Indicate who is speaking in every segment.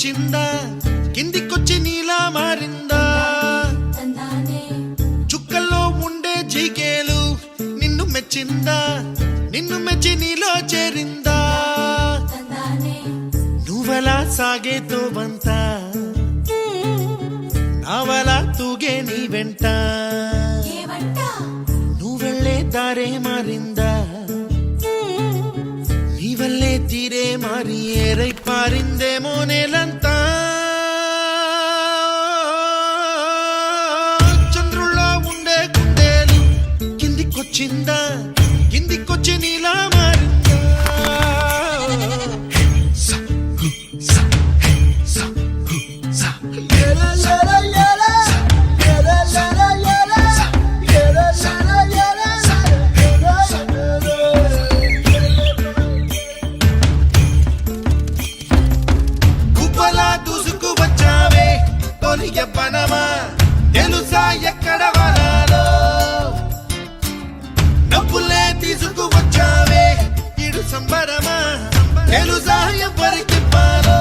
Speaker 1: కిందికొచ్చిందా కిందికొచ్చి నీలా మారిందా చుక్కల్లో ఉండే జీకేలు నిన్ను మెచ్చిందా నిన్ను మెచ్చి నీలో చేరిందా నువ్వలా సాగేతో బంత నావలా తూగే నీ వెంట నువ్వెళ్ళే దారే మారిందా నీ వల్లే తీరే మారి ఏరై పారిందేమో నేలంతా చంద్రుల్లో ఉండే కుందేలు కిందికొచ్చిందా కిందికొచ్చి నీలా మారిందా పనమా తెలుసా ఎక్కడ వనాలో డబ్బులే తీసుకువచ్చావే ఇడు సంబరమా తెలుసా ఎవరికి పాలో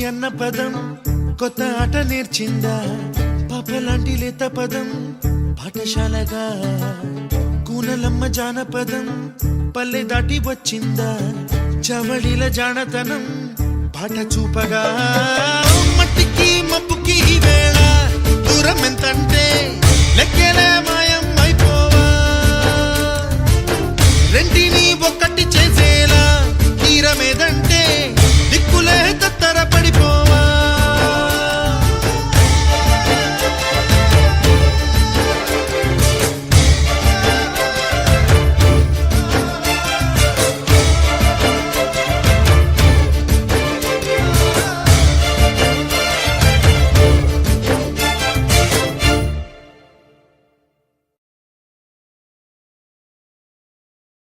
Speaker 1: అన్న పదం కొత్త ఆట నేర్చిందా పాపలాంటి లేత పదం పాఠశాలగా కూనలమ్మ జానపదం పల్లె దాటి వచ్చిందా చవళిల జానతనం పాట చూపగా మట్టికి మబ్బుకి వేళ దూరం ఎంతంటే లెక్కలే మాయం అయిపోవా రెంటిని ఒక్కటి చేసేలా తీరమేదంటే